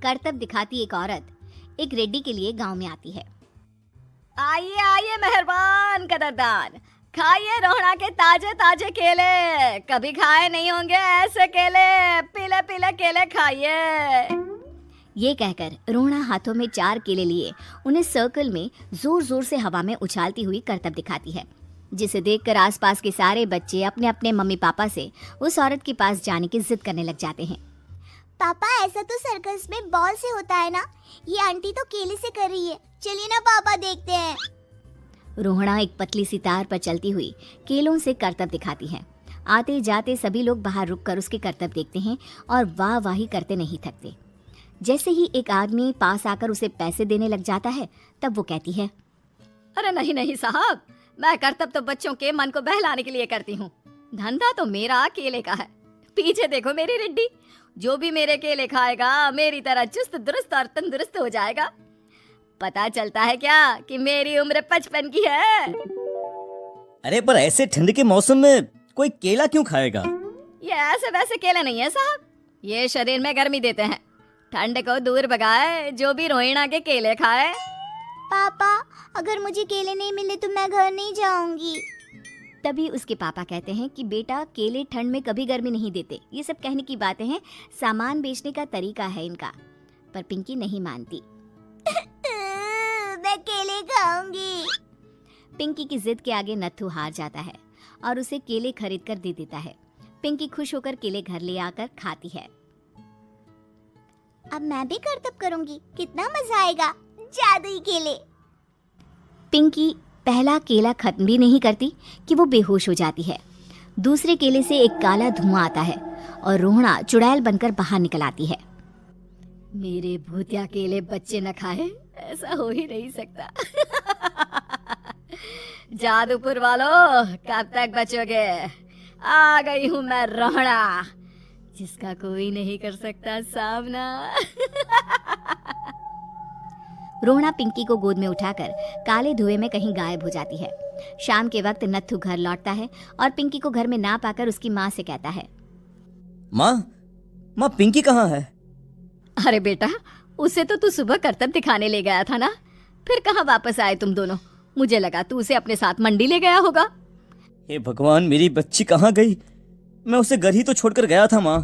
करतब दिखाती एक औरत एक रेड्डी के लिए गांव में आती है। आइए आइए मेहरबान कदरदान, खाइए रोहड़ा के ताजे ताजे केले। कभी खाए नहीं होंगे ऐसे केले, पीले पीले केले खाइए। ये कहकर रोहड़ा हाथों में 4 केले लिए उन्हें सर्कल में जोर जोर से हवा में उछालती हुई करतब दिखाती है, जिसे देखकर आसपास के सारे बच्चे अपने अपने मम्मी पापा से उस औरत के पास जाने की जिद करने लग जाते हैं। पापा ऐसा तो सर्कस में बॉल से होता है ना, ये आंटी तो केले से कर रही है, चलिए ना पापा देखते हैं। रोहड़ा एक पतली सी तार पर चलती हुई केलों से करतब दिखाती है। आते जाते सभी लोग बाहर रुककर उसके करतब देखते हैं और वाह वाही करते नहीं थकते। जैसे ही एक आदमी पास आकर उसे पैसे देने लग जाता है, तब वो कहती है, अरे नहीं नहीं साहब, मैं करतब तो बच्चों के मन को बहलाने के लिए करती हूँ, धंधा तो मेरा केले का है। पीछे देखो मेरी रिड्डी, जो भी मेरे केले खाएगा मेरी तरह चुस्त दुरुस्त और तंदुरुस्त हो जाएगा। पता चलता है क्या कि मेरी उम्र 55 की है। अरे पर ऐसे ठंड के मौसम में कोई केला क्यों खाएगा? ये ऐसे वैसे केले नहीं है साहब, ये शरीर में गर्मी देते हैं, ठंड को दूर भगाए जो भी रोहिणा के केले खाए। पापा अगर मुझे केले नहीं मिले तो मैं घर नहीं जाऊंगी। तभी उसके पापा कहते हैं कि बेटा केले ठंड में कभी गर्मी नहीं देते, ये सब कहने की बातें हैं, सामान बेचने का तरीका है इनका। पर पिंकी नहीं मानती। मैं केले खाऊंगी। पिंकी की जिद के आगे नत्थू हार जाता है और उसे केले खरीद कर दे देता है। पिंकी खुश होकर केले घर ले आकर खाती है। अब मैं भी करतब करूंगी, कितना मजा आएगा, जादुई केले। पिंकी पहला केला खत्म भी नहीं करती कि वो बेहोश हो जाती है। दूसरे केले से एक काला धुआं आता है और रोहड़ा चुड़ैल बनकर बाहर निकल आती है। मेरे भूतिया केले बच्चे न खाए, ऐसा हो ही नहीं सकता। जादूपुर वालों, कब तक बचोगे? आ गई हूँ मैं रोहड़ा, जिसका कोई नहीं कर सकता सामना। रोहड़ा पिंकी को गोद में उठाकर काले धुएं में कहीं गायब हो जाती है। शाम के वक्त नत्थू घर लौटता है और पिंकी को घर में ना पाकर उसकी माँ से कहता है, माँ पिंकी कहाँ है? अरे बेटा, उसे तो तू सुबह करतब दिखाने ले गया था ना, फिर कहाँ वापस आए तुम दोनों? मुझे लगा तू उसे अपने साथ मंडी ले गया होगा। हे भगवान, मेरी बच्ची कहाँ गई? मैं उसे घर ही तो छोड़कर गया था माँ।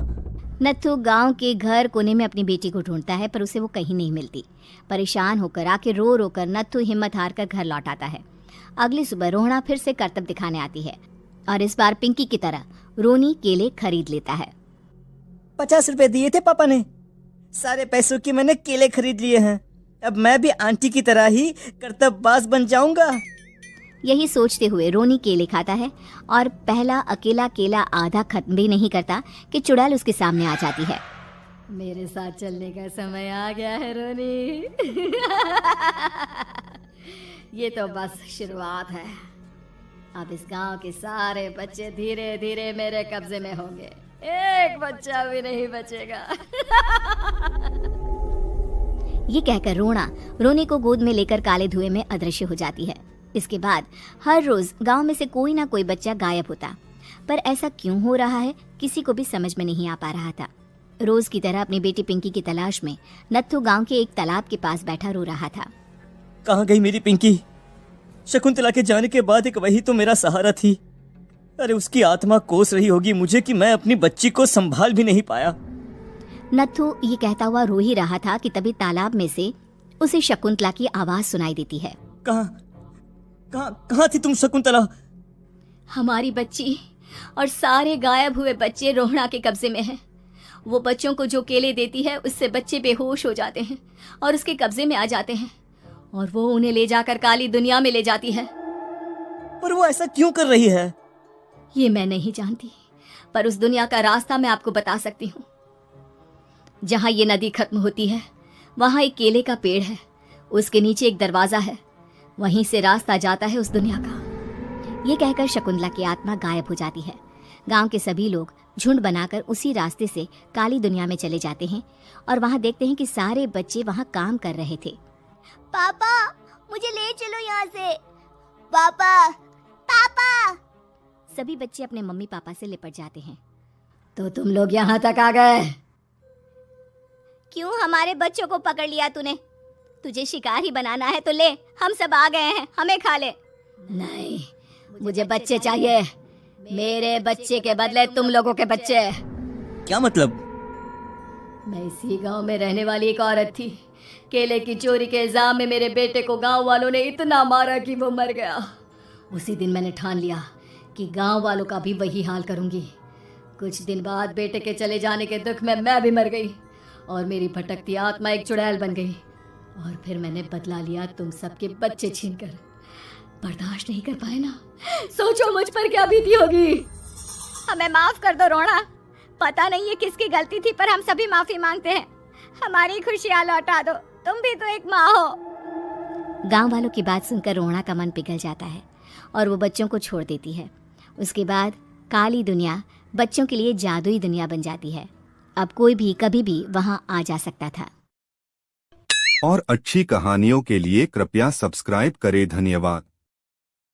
नत्थू गांव के घर कोने में अपनी बेटी को ढूंढता है, पर उसे वो कहीं नहीं मिलती। परेशान होकर आके रो रो कर नत्थू हिम्मत हार कर घर लौट आता है। अगली सुबह रोहड़ा फिर से करतब दिखाने आती है और इस बार पिंकी की तरह रोनी केले खरीद लेता है। 50 रुपए दिए थे पापा ने, सारे पैसों की मैंने केले खरीद लिए हैं। अब मैं भी आंटी की तरह ही करतबबाज बन जाऊंगा। यही सोचते हुए रोनी केले खाता है और पहला अकेला केला आधा खत्म भी नहीं करता कि चुड़ैल उसके सामने आ जाती है। मेरे साथ चलने का समय आ गया है रोनी। ये तो बस शुरुआत है, अब इस गांव के सारे बच्चे धीरे धीरे मेरे कब्जे में होंगे, एक बच्चा भी नहीं बचेगा। ये कहकर रोनी को गोद में लेकर काले धुएं में अदृश्य हो जाती है। इसके बाद हर रोज गांव में से कोई ना कोई बच्चा गायब होता, पर ऐसा क्यों हो रहा है किसी को भी समझ में नहीं आ पा रहा था। रोज की तरह अपनी बेटी पिंकी की तलाश में नत्थू गांव के एक तालाब के पास बैठा रो रहा था। कहाँ गई मेरी पिंकी? शकुंतला के जाने के बाद एक वही तो मेरा सहारा थी। अरे उसकी आत्मा कोस रही होगी मुझे कि मैं अपनी बच्ची को संभाल भी नहीं पाया। नत्थू ये कहता हुआ रो ही रहा था कि तभी तालाब में से उसे शकुंतला की आवाज सुनाई देती है। कहाँ थी तुम शकुंतला? हमारी बच्ची और सारे गायब हुए बच्चे रोहड़ा के कब्जे में हैं। वो बच्चों को जो केले देती है उससे बच्चे बेहोश हो जाते हैं और उसके कब्जे में आ जाते हैं और वो उन्हें ले जाकर काली दुनिया में ले जाती है। पर वो ऐसा क्यों कर रही है? ये मैं नहीं जानती, पर उस दुनिया का रास्ता मैं आपको बता सकती हूँ। जहाँ ये नदी खत्म होती है वहाँ एक केले का पेड़ है, उसके नीचे एक दरवाजा है, वहीं से रास्ता जाता है उस दुनिया का। ये कहकर शकुंतला की आत्मा गायब हो जाती है। गांव के सभी लोग झुंड बनाकर उसी रास्ते से काली दुनिया में चले जाते हैं और वहाँ देखते हैं कि सारे बच्चे वहाँ काम कर रहे थे। पापा मुझे ले चलो यहाँ से, पापा पापा। सभी बच्चे अपने मम्मी पापा से लिपट जाते हैं। तो तुम लोग यहाँ तक आ गए? क्यों हमारे बच्चों को पकड़ लिया तूने? तुझे शिकार ही बनाना है तो ले, हम सब आ गए हैं, हमें खा ले। नहीं, मुझे बच्चे चाहिए। मेरे बच्चे के बदले तुम लोगों के बच्चे। क्या मतलब? मैं इसी गांव में रहने वाली एक औरत थी। केले की चोरी के इल्जाम में मेरे बेटे को गांव वालों ने इतना मारा कि वो मर गया। उसी दिन मैंने ठान लिया कि गांव वालों का भी वही हाल करूंगी। कुछ दिन बाद बेटे के चले जाने के दुख में मैं भी मर गई और मेरी भटकती आत्मा एक चुड़ैल बन गई। और फिर मैंने बदला लिया तुम सबके बच्चे छीनकर। बर्दाश्त नहीं कर पाए ना? सोचो मुझ पर क्या बीती होगी। हमें माफ कर दो रोना। पता नहीं ये किसकी गलती थी, पर हम सभी माफी मांगते हैं। हमारी खुशियां लौटा दो, तुम भी तो एक माँ हो। गांव वालों की बात सुनकर रोना का मन पिघल जाता है और वो बच्चों को छोड़ देती है। उसके बाद काली दुनिया बच्चों के लिए जादुई दुनिया बन जाती है। अब कोई भी कभी भी वहां आ जा सकता था। और अच्छी कहानियों के लिए कृपया सब्सक्राइब करें। धन्यवाद।